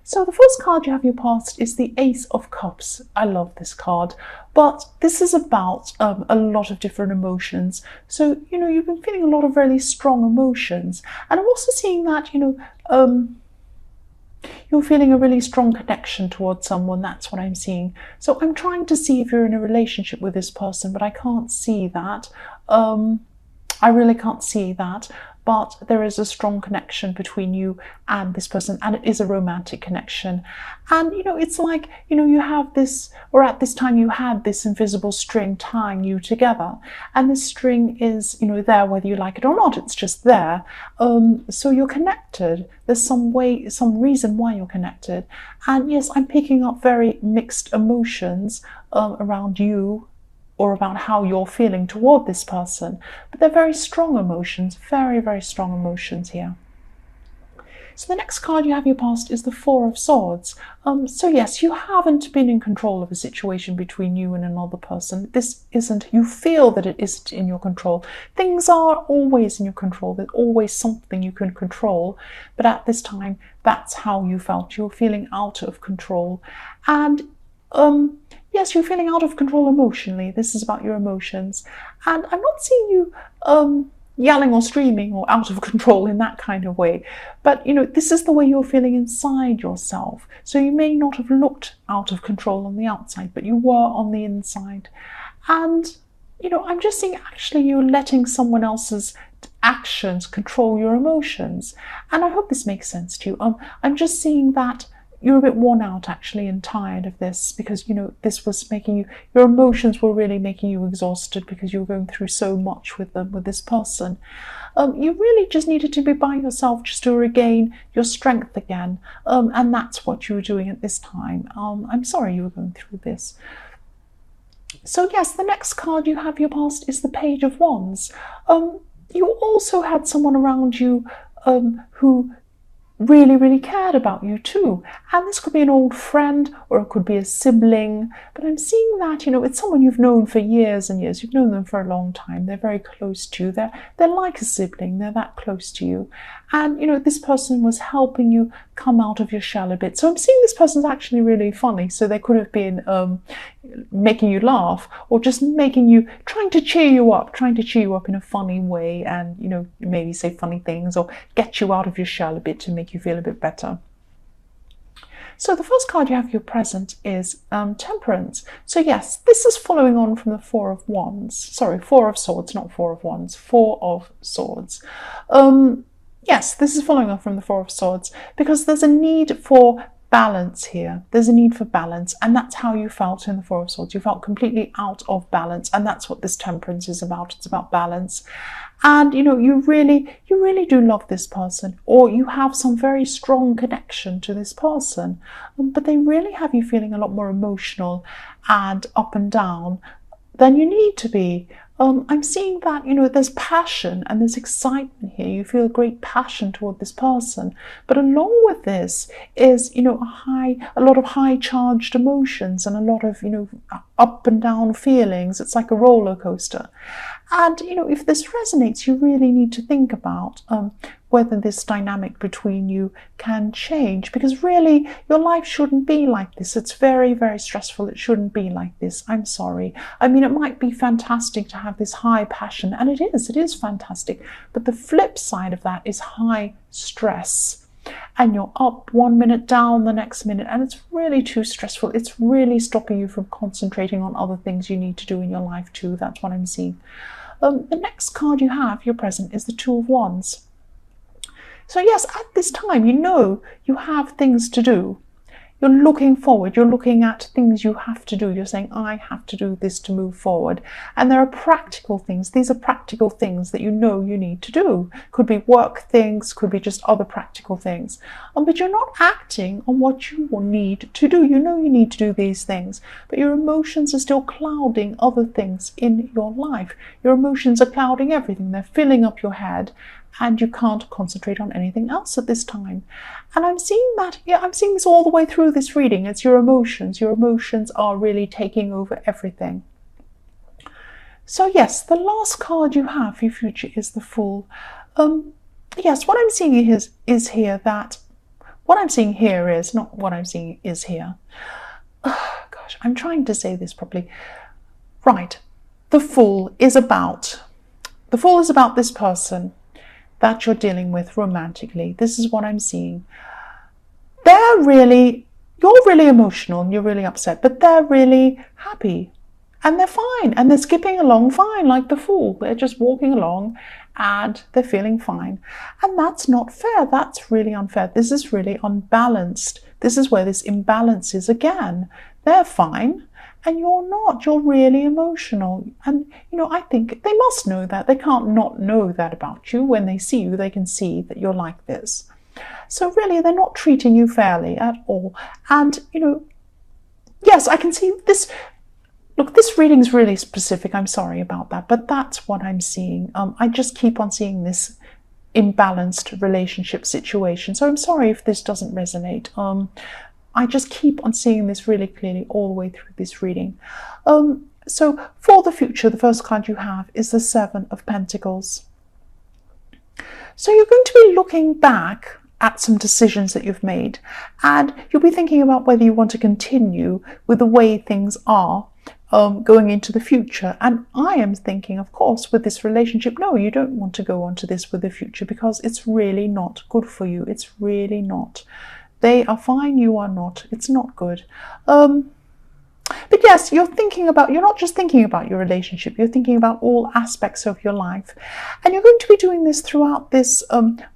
So the first card you have your past is the Ace of Cups. I love this card, but this is about a lot of different emotions. So, you've been feeling a lot of really strong emotions. And I'm also seeing that, you're feeling a really strong connection towards someone. That's what I'm seeing. So I'm trying to see if you're in a relationship with this person, but I can't see that. I really can't see that. But there is a strong connection between you and this person, and it is a romantic connection. And, it's like, you have this, or at this time you had this invisible string tying you together. And this string is, there whether you like it or not, it's just there. So you're connected. There's some reason why you're connected. And yes, I'm picking up very mixed emotions around you, or about how you're feeling toward this person. But they're very strong emotions, very, very strong emotions here. So the next card you have your past is the Four of Swords. So yes, you haven't been in control of a situation between you and another person. This isn't, you feel that it isn't in your control. Things are always in your control. There's always something you can control. But at this time, that's how you felt. You're feeling out of control. And yes, you're feeling out of control emotionally. This is about your emotions. And I'm not seeing you yelling or screaming or out of control in that kind of way. But, this is the way you're feeling inside yourself. So you may not have looked out of control on the outside, but you were on the inside. And, I'm just seeing actually you're letting someone else's actions control your emotions. And I hope this makes sense to you. I'm just seeing that you're a bit worn out actually and tired of this, because this was making you, your emotions were really making you exhausted because you were going through so much with this person. You really just needed to be by yourself just to regain your strength again, and that's what you were doing at this time. I'm sorry you were going through this. So yes, the next card you have your past is the Page of Wands. You also had someone around you who really, really cared about you too. And this could be an old friend, or it could be a sibling. But I'm seeing that, it's someone you've known for years and years. You've known them for a long time. They're very close to you. They're like a sibling. They're that close to you. And, this person was helping you come out of your shell a bit. So I'm seeing this person's actually really funny. So they could have been making you laugh, or just trying to cheer you up in a funny way, and, maybe say funny things or get you out of your shell a bit to make you feel a bit better. So the first card you have your present is Temperance. So yes, this is following on from the Four of Swords, not Four of Wands, Four of Swords. Yes, this is following on from the Four of Swords, because there's a need for balance here. There's a need for balance, and that's how you felt in the Four of Swords. You felt completely out of balance, and that's what this Temperance is about. It's about balance. And you really do love this person, or you have some very strong connection to this person, but they really have you feeling a lot more emotional and up and down than you need to be. I'm seeing that, there's passion and there's excitement here. You feel great passion toward this person. But along with this is, a lot of high charged emotions and a lot of, up and down feelings. It's like a roller coaster. And, if this resonates, you really need to think about whether this dynamic between you can change, because really your life shouldn't be like this. It's very, very stressful. It shouldn't be like this. I'm sorry. I mean, it might be fantastic to have this high passion, and it is fantastic. But the flip side of that is high stress. And you're up 1 minute, down the next minute, and it's really too stressful. It's really stopping you from concentrating on other things you need to do in your life too. That's what I'm seeing. The next card you have, your present, is the Two of Wands. So yes, at this time, you have things to do. You're looking forward. You're looking at things you have to do. You're saying, I have to do this to move forward. And there are practical things. These are practical things that you need to do. Could be work things, could be just other practical things. But you're not acting on what you need to do. You need to do these things, but your emotions are still clouding other things in your life. Your emotions are clouding everything. They're filling up your head, and you can't concentrate on anything else at this time. And I'm seeing that, I'm seeing this all the way through this reading. It's your emotions. Your emotions are really taking over everything. So yes, the last card you have for your future is the Fool. Yes, what I'm seeing is here that what I'm seeing here is not what I'm seeing is here. Oh, gosh, I'm trying to say this properly. Right, the Fool is about this person that you're dealing with romantically. This is what I'm seeing. You're really emotional and you're really upset, but they're really happy and they're fine and they're skipping along fine like the Fool. They're just walking along and they're feeling fine. And that's not fair. That's really unfair. This is really unbalanced. This is where this imbalance is again. They're fine and you're not. You're really emotional. And, I think they must know that. They can't not know that about you. When they see you, they can see that you're like this. So really, they're not treating you fairly at all. And, yes, I can see this. Look, this reading's really specific. I'm sorry about that, but that's what I'm seeing. I just keep on seeing this imbalanced relationship situation. So I'm sorry if this doesn't resonate. I just keep on seeing this really clearly all the way through this reading. So for the future, the first card you have is the Seven of Pentacles. So you're going to be looking back at some decisions that you've made, and you'll be thinking about whether you want to continue with the way things are going into the future. And I am thinking, of course, with this relationship, no, you don't want to go on to this with the future because it's really not good for you. It's really not. They are fine, you are not. It's not good. But yes, you're not just thinking about your relationship, you're thinking about all aspects of your life. And you're going to be doing this throughout this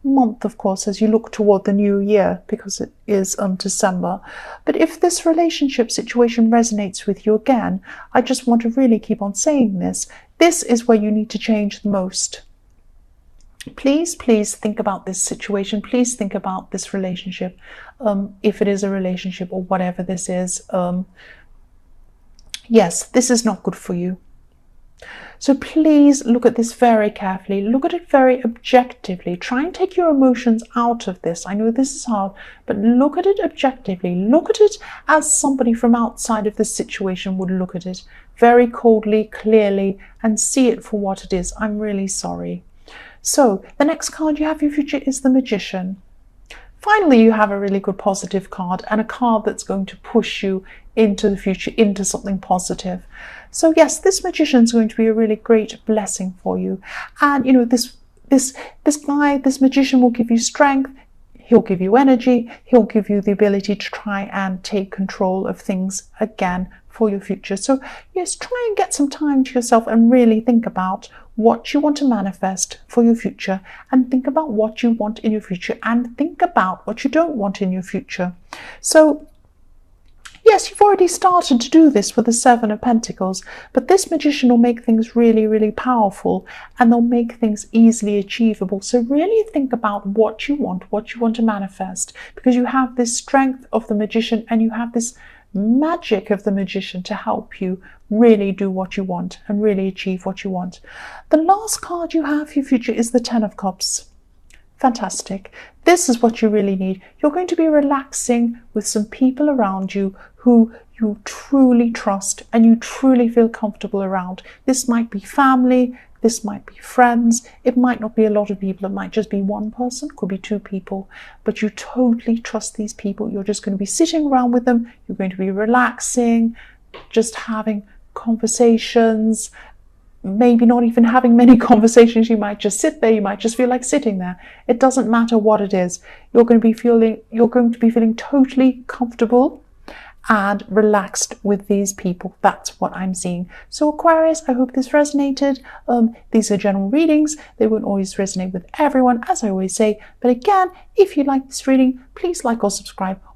month, of course, as you look toward the new year, because it is December. But if this relationship situation resonates with you again, I just want to really keep on saying this. This is where you need to change the most. Please think about this situation. Please think about this relationship. If it is a relationship or whatever this is, yes, this is not good for you. So please look at this very carefully. Look at it very objectively. Try and take your emotions out of this. I know this is hard, but look at it objectively. Look at it as somebody from outside of this situation would look at it. Very coldly, clearly, and see it for what it is. I'm really sorry. So the next card you have for your future is the Magician. Finally, you have a really good positive card and a card that's going to push you into the future, into something positive. So yes, this Magician is going to be a really great blessing for you. And this Magician will give you strength. He'll give you energy. He'll give you the ability to try and take control of things again for your future. So yes, try and get some time to yourself and really think about what you want to manifest for your future, and think about what you want in your future, and think about what you don't want in your future. So yes, you've already started to do this with the Seven of Pentacles, but this Magician will make things really, really powerful, and they'll make things easily achievable. So really think about what you want to manifest, because you have this strength of the Magician and you have this magic of the Magician to help you really do what you want and really achieve what you want. The last card you have for your future is the Ten of Cups. Fantastic. This is what you really need. You're going to be relaxing with some people around you who you truly trust and you truly feel comfortable around. This might be family, this might be friends, it might not be a lot of people, it might just be one person, could be two people, but you totally trust these people. You're just going to be sitting around with them, you're going to be relaxing, just having conversations, maybe not even having many conversations. You might just sit there, you might just feel like sitting there. It doesn't matter what it is. You're going to be feeling totally comfortable and relaxed with these people. That's what I'm seeing. So Aquarius, I hope this resonated. These are general readings. They won't always resonate with everyone, as I always say. But again, if you like this reading, please like or subscribe.